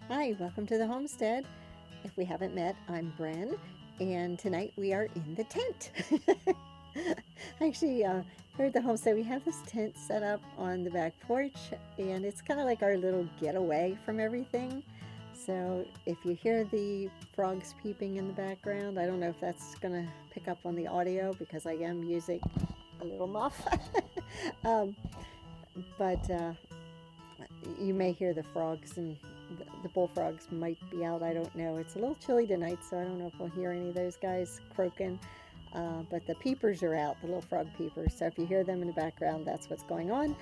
Hi, welcome to the homestead. If we haven't met, I'm Bren, and tonight we are in the tent. Actually, here at the homestead, we have this tent set up on the back porch, and it's kind of like our little getaway from everything. So if you hear the frogs peeping in the background, I don't know if that's going to pick up on the audio because I am using a little muff. um, but you may hear the frogs and the bullfrogs might be out. I don't know. It's a little chilly tonight, so I don't know if we'll hear any of those guys croaking. But the peepers are out, the little frog peepers. So if you hear them in the background, that's what's going on.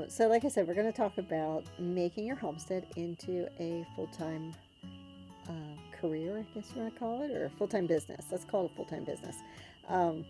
So, like I said, we're going to talk about making your homestead into a full time career, I guess you want to call it, or a full time business. Let's call it a full time business. Um,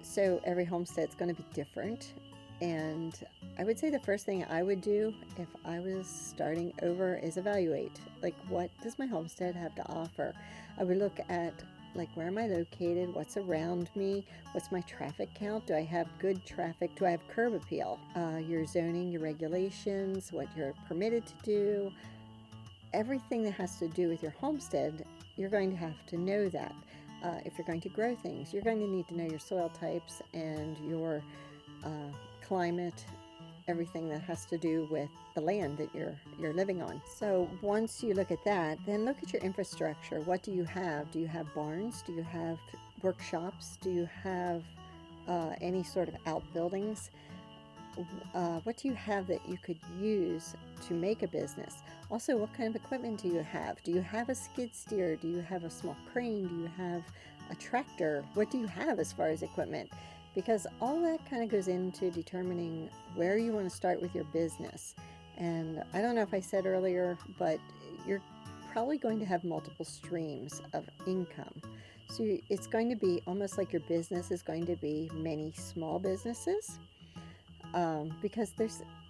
so, every homestead's going to be different. And I would say the first thing I would do if I was starting over is evaluate, like, what does my homestead have to offer? I would look at, like, where am I located? What's around me? What's my traffic count? Do I have good traffic? Do I have curb appeal? Your zoning, your regulations, what you're permitted to do, everything that has to do with your homestead, you're going to have to know that. If you're going to grow things, you're going to need to know your soil types and your uh, climate, everything that has to do with the land that you're living on. So once you look at that, then look at your infrastructure. What do you have? Do you have barns? Do you have workshops? Do you have any sort of outbuildings? What do you have that you could use to make a business? Also, what kind of equipment do you have? Do you have a skid steer? Do you have a small crane? Do you have a tractor? What do you have as far as equipment? Because all that kind of goes into determining where you want to start with your business. And I don't know if I said earlier, but you're probably going to have multiple streams of income. So it's going to be almost like your business is going to be many small businesses, because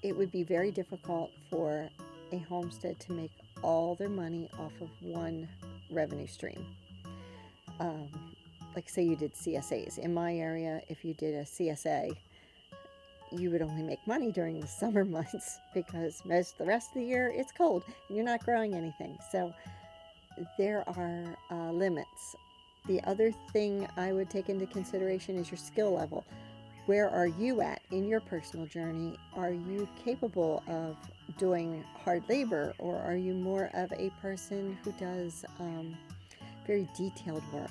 it would be very difficult for a homestead to make all their money off of one revenue stream. Um, like, say you did CSAs. In my area, if you did a CSA, you would only make money during the summer months because most of the rest of the year it's cold and you're not growing anything. So there are limits. The other thing I would take into consideration is your skill level. Where are you at in your personal journey? Are you capable of doing hard labor, or are you more of a person who does very detailed work?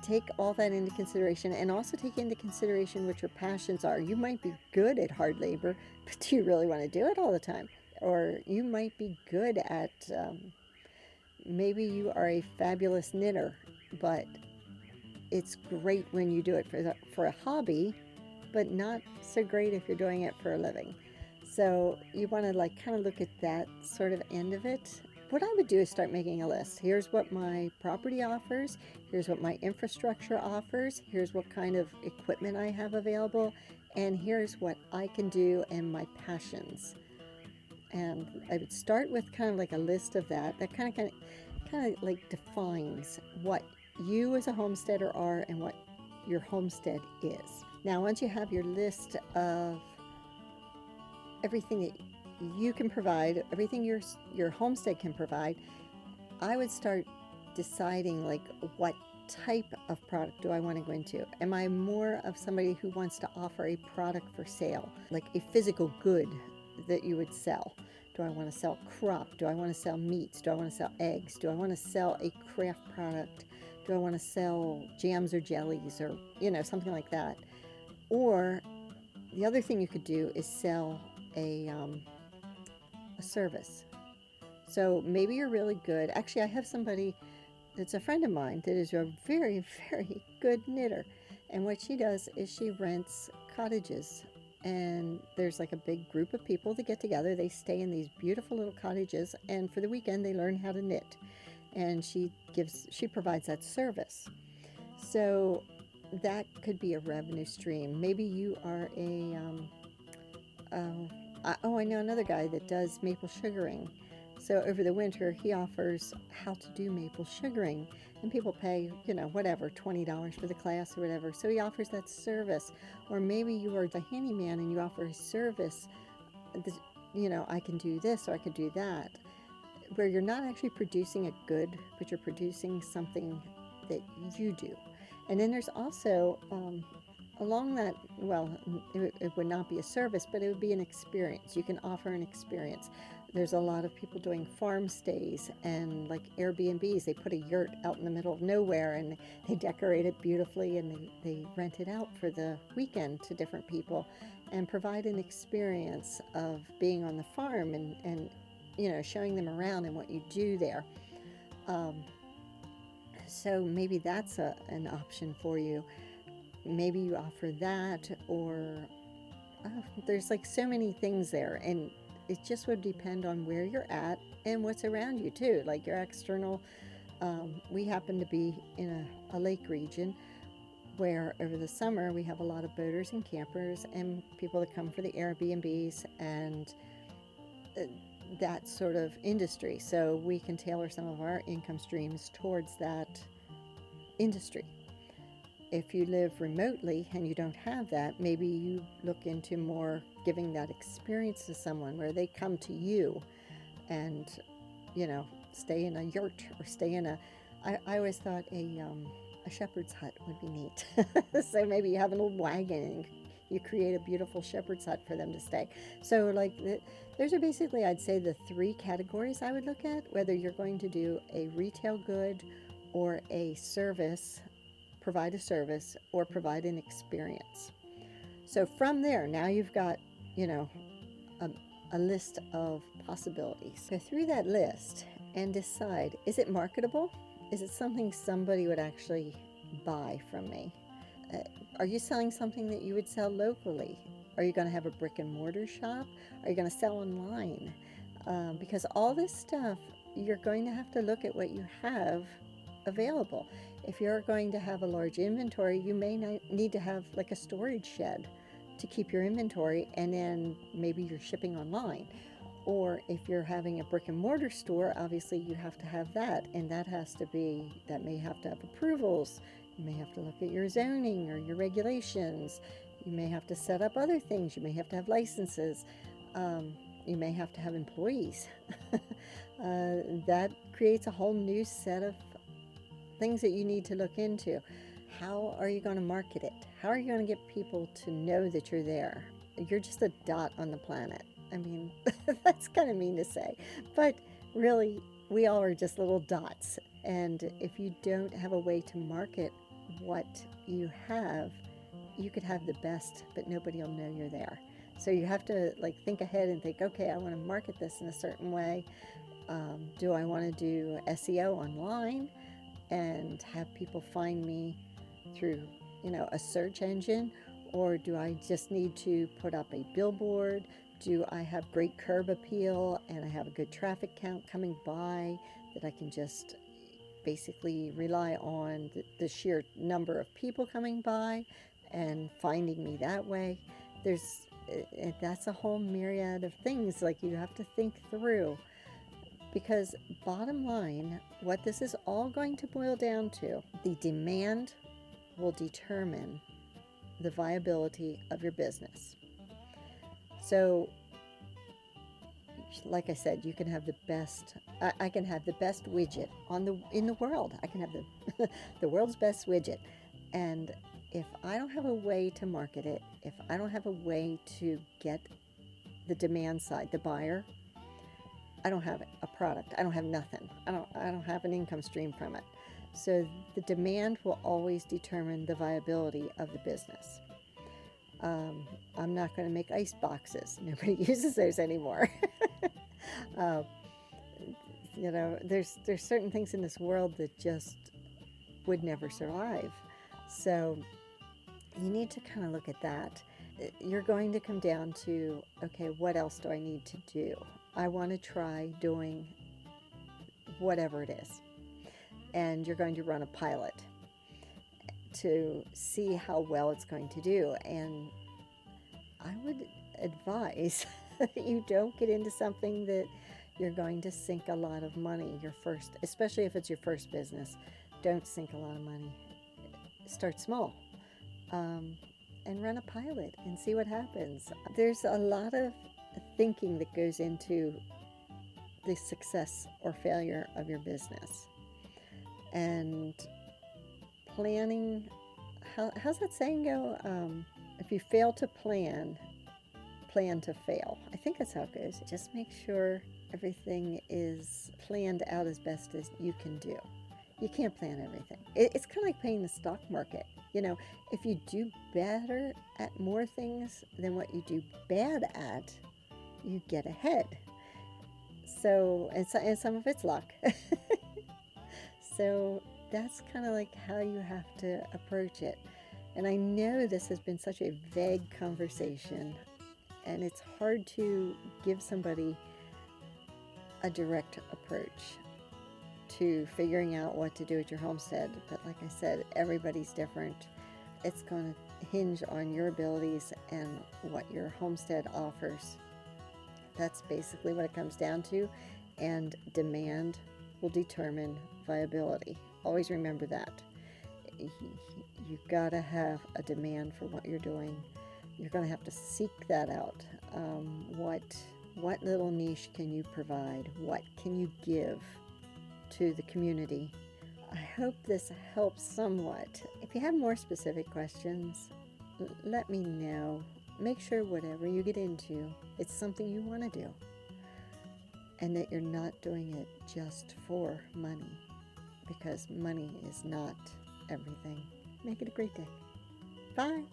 Take all that into consideration, and also take into consideration what your passions are. You might be good at hard labor, but do you really want to do it all the time? Or you might be good at, maybe you are a fabulous knitter, but it's great when you do it for a hobby, but not so great if you're doing it for a living. So you want to, like, kind of look at that sort of end of it. What I would do is start making a list. Here's what my property offers. Here's what my infrastructure offers. Here's what kind of equipment I have available. And here's what I can do and my passions. And I would start with kind of like a list of that. That kind of like defines what you as a homesteader are and what your homestead is. Now, once you have your list of everything that you can provide, everything your homestead can provide, I would start deciding, like, what type of product do I want to go into? Am I more of somebody who wants to offer a product for sale, like a physical good that you would sell? Do I want to sell crop? Do I want to sell meats? Do I want to sell eggs? Do I want to sell a craft product? Do I want to sell jams or jellies, or something like that? Or the other thing you could do is sell a service. So maybe you're really good. Actually, I have somebody that's a friend of mine that is a very, very good knitter. And what she does is she rents cottages. And there's like a big group of people that get together. They stay in these beautiful little cottages. And for the weekend, they learn how to knit. And she provides that service. So that could be a revenue stream. Maybe you are I know another guy that does maple sugaring. So over the winter, he offers how to do maple sugaring, and people pay, whatever, $20 for the class or whatever. So he offers that service. Or maybe you are the handyman and you offer a service I can do this or I could do that, where you're not actually producing a good, but you're producing something that you do. And then there's also, along that, well, it would not be a service, but it would be an experience. You can offer an experience. There's a lot of people doing farm stays and like Airbnbs. They put a yurt out in the middle of nowhere and they decorate it beautifully, and they rent it out for the weekend to different people and provide an experience of being on the farm and showing them around and what you do there. So maybe that's an option for you. Maybe you offer that, or there's like so many things there, and it just would depend on where you're at and what's around you too, like your external. We happen to be in a lake region where over the summer we have a lot of boaters and campers and people that come for the Airbnbs and that sort of industry. So we can tailor some of our income streams towards that industry. If you live remotely and you don't have that, maybe you look into more giving that experience to someone where they come to you and, stay in a yurt or stay in I always thought a shepherd's hut would be neat. So maybe you have an old wagon and you create a beautiful shepherd's hut for them to stay. So those are basically, I'd say, the three categories I would look at, whether you're going to do a retail good or a service, provide a service, or provide an experience. So from there, now you've got, a list of possibilities. Go through that list and decide, is it marketable? Is it something somebody would actually buy from me? Are you selling something that you would sell locally? Are you going to have a brick and mortar shop? Are you going to sell online? Because all this stuff, you're going to have to look at what you have available. If you're going to have a large inventory, you may need to have like a storage shed to keep your inventory, and then maybe you're shipping online. Or if you're having a brick and mortar store, obviously you have to have that, and that may have to have approvals. You may have to look at your zoning or your regulations. You may have to set up other things. You may have to have licenses. You may have to have employees. That creates a whole new set of things that you need to look into. How are you going to market it? How are you going to get people to know that you're there? You're just a dot on the planet. I mean, that's kind of mean to say, but really, we all are just little dots. And if you don't have a way to market what you have, you could have the best, but nobody will know you're there. So you have to think ahead and think, okay, I want to market this in a certain way. Do I want to do SEO online and have people find me through, a search engine? Or do I just need to put up a billboard? Do I have great curb appeal and I have a good traffic count coming by that I can just basically rely on the sheer number of people coming by and finding me that way? That's a whole myriad of things you have to think through. Because bottom line, what this is all going to boil down to, the demand will determine the viability of your business. So, like I said, you can have the best. I can have the best widget in the world. I can have the world's best widget, and if I don't have a way to market it, if I don't have a way to get the demand side, the buyer, I don't have a product. I don't have nothing. I don't have an income stream from it. So the demand will always determine the viability of the business. I'm not going to make ice boxes. Nobody uses those anymore. There's certain things in this world that just would never survive. So you need to kind of look at that. You're going to come down to, okay, what else do I need to do? I want to try doing whatever it is. And you're going to run a pilot to see how well it's going to do. And I would advise that you don't get into something that you're going to sink a lot of money especially if it's your first business. Don't sink a lot of money. Start small and run a pilot and see what happens. There's a lot of thinking that goes into the success or failure of your business. And planning, how's that saying go? If you fail to plan, plan to fail. I think that's how it goes. Just make sure everything is planned out as best as you can do. You can't plan everything. It's kind of like playing the stock market. You know, if you do better at more things than what you do bad at, you get ahead. So, and some of it's luck. So that's kind of like how you have to approach it. And I know this has been such a vague conversation, and it's hard to give somebody a direct approach to figuring out what to do at your homestead. But like I said, everybody's different. It's going to hinge on your abilities and what your homestead offers. That's basically what it comes down to. And demand will determine viability. Always remember that. You've got to have a demand for what you're doing. You're going to have to seek that out. What little niche can you provide? What can you give to the community? I hope this helps somewhat. If you have more specific questions, let me know. Make sure whatever you get into, it's something you want to do, and that you're not doing it just for money, because money is not everything. Make it a great day. Bye.